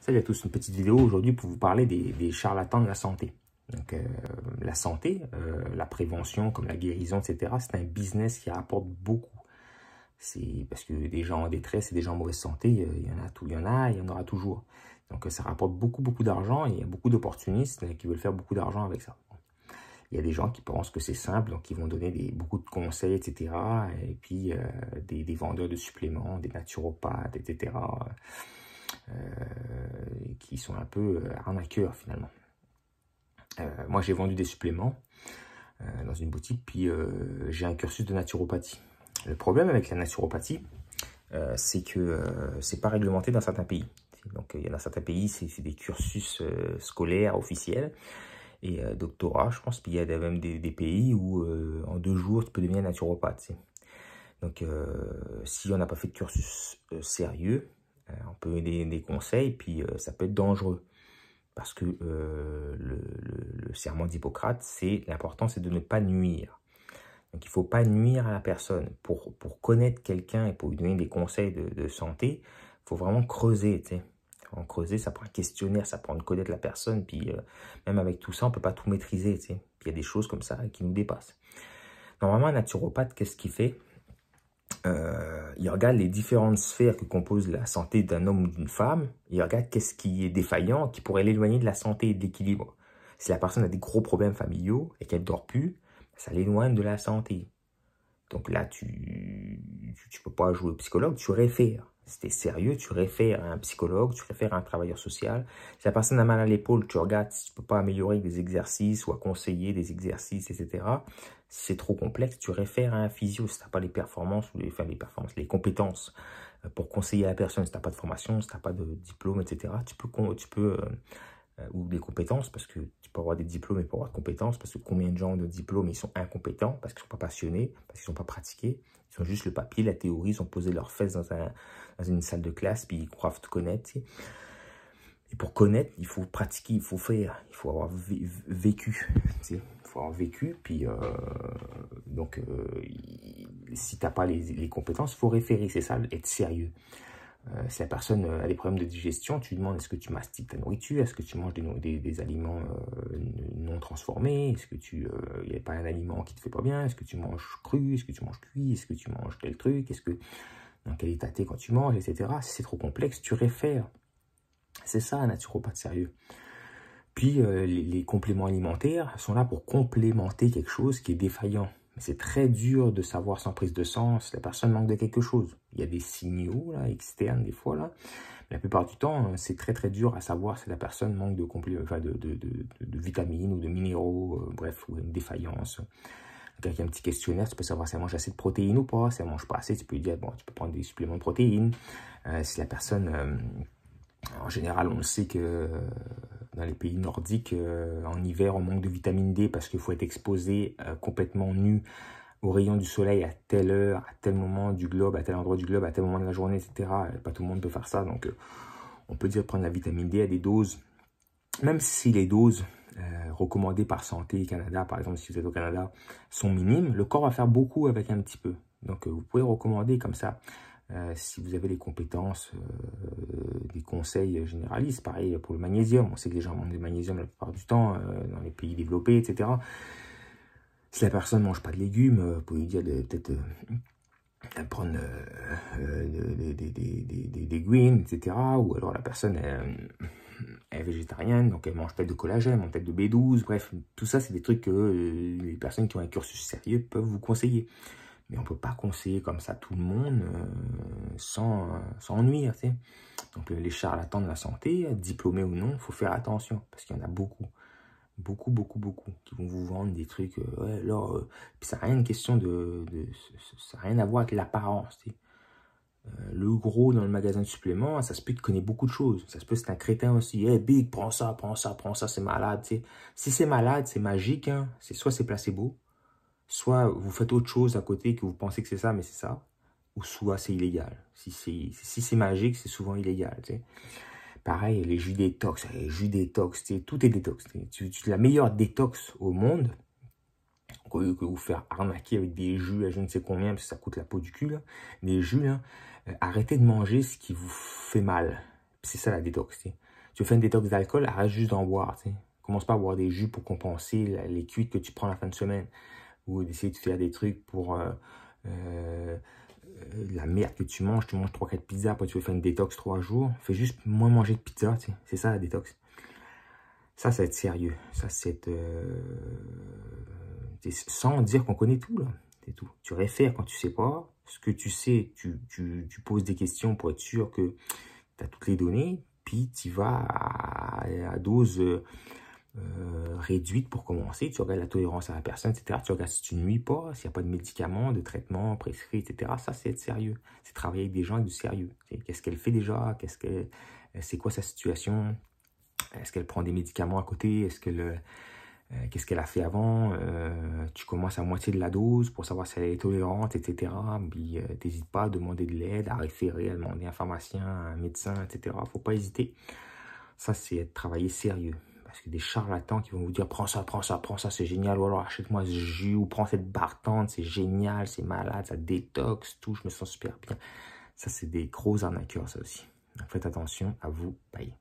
Salut à tous, une petite vidéo aujourd'hui pour vous parler des charlatans de la santé. Donc, la santé, la prévention comme la guérison, etc., c'est un business qui rapporte beaucoup. C'est parce que des gens en détresse et des gens en mauvaise santé, il y en a tout, il y en aura toujours. Donc, ça rapporte beaucoup d'argent et il y a beaucoup d'opportunistes qui veulent faire beaucoup d'argent avec ça. Il y a des gens qui pensent que c'est simple, donc ils vont donner beaucoup de conseils, etc. Et puis, des vendeurs de suppléments, des naturopathes, etc., qui sont un peu arnaqueurs finalement. Moi, j'ai vendu des suppléments dans une boutique, puis j'ai un cursus de naturopathie. Le problème avec la naturopathie, c'est que c'est pas réglementé dans certains pays. Donc, il y en a certains pays, c'est des cursus scolaires officiels et doctorat, je pense. Puis il y a même des pays où en 2 jours, tu peux devenir naturopathe. Donc, si on n'a pas fait de cursus sérieux, on peut donner des conseils, puis ça peut être dangereux. Parce que le serment d'Hippocrate, l'important, c'est de ne pas nuire. Donc, il ne faut pas nuire à la personne. Pour connaître quelqu'un et pour lui donner des conseils de santé, il faut vraiment creuser, tu sais. En creuser, ça prend un questionnaire, ça prend de connaître la personne. Puis, même avec tout ça, on ne peut pas tout maîtriser, tu sais. Puis, il y a des choses comme ça qui nous dépassent. Normalement, un naturopathe, qu'est-ce qu'il fait? Il regarde les différentes sphères que compose la santé d'un homme ou d'une femme. Il regarde qu'est-ce qui est défaillant, qui pourrait l'éloigner de la santé et de l'équilibre. Si la personne a des gros problèmes familiaux et qu'elle ne dort plus, ça l'éloigne de la santé. Donc là, tu peux pas jouer au psychologue, tu réfères. Si tu es sérieux, tu réfères à un psychologue, tu réfères à un travailleur social. Si la personne a mal à l'épaule, tu regardes si tu ne peux pas améliorer des exercices ou à conseiller des exercices, etc. Si c'est trop complexe, tu réfères à un physio si tu n'as pas les performances ou les compétences pour conseiller la personne. Si tu n'as pas de formation, si tu n'as pas de diplôme, etc. Ou des compétences, parce que tu peux avoir des diplômes et pas avoir de compétences, parce que combien de gens ont de diplômes, ils sont incompétents, parce qu'ils ne sont pas passionnés, parce qu'ils ne sont pas pratiqués, ils ont juste le papier, la théorie, ils ont posé leurs fesses dans une salle de classe, puis ils croient tout connaître. Tu sais. Et pour connaître, il faut pratiquer, il faut faire, il faut avoir vécu. Tu sais. Il faut avoir vécu, puis si tu n'as pas les compétences, il faut référer, c'est ça, être sérieux. Si la personne a des problèmes de digestion, tu lui demandes est-ce que tu mastiques ta nourriture, est-ce que tu manges des aliments non transformés, est-ce que il n'y a pas un aliment qui te fait pas bien, est-ce que tu manges cru, est-ce que tu manges cuit, est-ce que tu manges tel truc, dans quel état t'es quand tu manges, etc. Si c'est trop complexe, tu réfères. C'est ça un naturopathe sérieux. Puis les compléments alimentaires sont là pour complémenter quelque chose qui est défaillant. Mais c'est très dur de savoir sans prise de sang si la personne manque de quelque chose. Il y a des signaux là, externes des fois. Là. Mais la plupart du temps, c'est très dur à savoir si la personne manque de vitamines ou de minéraux, bref, ou une défaillance. Donc, avec un petit questionnaire, tu peux savoir si elle mange assez de protéines ou pas. Si elle ne mange pas assez, tu peux lui dire, bon, tu peux prendre des suppléments de protéines. Si la personne... en général, on le sait que dans les pays nordiques, en hiver, on manque de vitamine D parce qu'il faut être exposé complètement nu aux rayons du soleil à telle heure, à tel moment du globe, à tel endroit du globe, à tel moment de la journée, etc. Pas tout le monde peut faire ça, donc on peut dire de prendre la vitamine D à des doses, même si les doses recommandées par Santé Canada, par exemple, si vous êtes au Canada, sont minimes, le corps va faire beaucoup avec un petit peu. Donc vous pouvez recommander comme ça. Si vous avez les compétences, des conseils généralistes, pareil pour le magnésium. On sait que les gens manquent de magnésium la plupart du temps dans les pays développés, etc. Si la personne ne mange pas de légumes, vous pouvez lui dire de peut-être prendre des greens, etc. Ou alors la personne est végétarienne, donc elle mange peut-être de collagène, peut-être de B12. Bref, tout ça, c'est des trucs que les personnes qui ont un cursus sérieux peuvent vous conseiller. Mais on ne peut pas conseiller comme ça tout le monde sans nuire. Tu sais. Donc les charlatans de la santé, diplômés ou non, il faut faire attention. Parce qu'il y en a beaucoup, qui vont vous vendre des trucs. Ouais, alors, puis ça n'a rien, ça n'a rien à voir avec l'apparence. Tu sais. Le gros dans le magasin de suppléments, ça se peut qu'il connaît beaucoup de choses. Ça se peut que c'est un crétin aussi. Hey, Big, prends ça, c'est malade. Tu sais. Si c'est malade, c'est magique. Hein. Soit c'est placebo. Soit vous faites autre chose à côté que vous pensez que c'est ça, mais c'est ça. Ou soit c'est illégal. Si c'est magique, c'est souvent illégal. Tu sais. Pareil, les jus détox. Tu sais, tout est détox. La meilleure détox au monde, que vous faire arnaquer avec des jus à je ne sais combien, parce que ça coûte la peau du cul. Là. Des jus, là, arrêtez de manger ce qui vous fait mal. C'est ça la détox. Tu sais. Tu fais une détox d'alcool, arrête juste d'en boire. Tu sais. Commence pas à boire des jus pour compenser les cuites que tu prends la fin de semaine. Ou d'essayer de faire des trucs pour la merde que tu manges 3-4 pizzas, après tu veux faire une détox 3 jours. Fais juste moins manger de pizza. Tu sais. C'est ça la détox. Ça va être sérieux. Ça, c'est sans dire qu'on connaît tout, là. C'est tout. Tu réfères quand tu sais pas. Ce que tu sais, tu poses des questions pour être sûr que tu as toutes les données. Puis, tu vas à dose réduite pour commencer. Tu regardes la tolérance à la personne, etc. Tu regardes si tu ne nuis pas, s'il n'y a pas de médicaments, de traitements prescrits, etc. Ça, c'est être sérieux. C'est travailler avec des gens avec du sérieux. Qu'est-ce qu'elle fait déjà? C'est quoi sa situation? Est-ce qu'elle prend des médicaments à côté? Qu'est-ce qu'elle a fait avant? Tu commences à moitié de la dose pour savoir si elle est tolérante, etc. Puis n'hésite pas à demander de l'aide, à référer, à demander à un pharmacien, à un médecin, etc. Faut pas hésiter. Ça, c'est travailler sérieux. Parce que des charlatans qui vont vous dire prends ça, c'est génial, ou alors achète-moi ce jus, ou prends cette barre tendre, c'est génial, c'est malade, ça détoxe, tout, je me sens super bien. Ça, c'est des gros arnaqueurs, ça aussi. Donc faites attention à vous. Bye.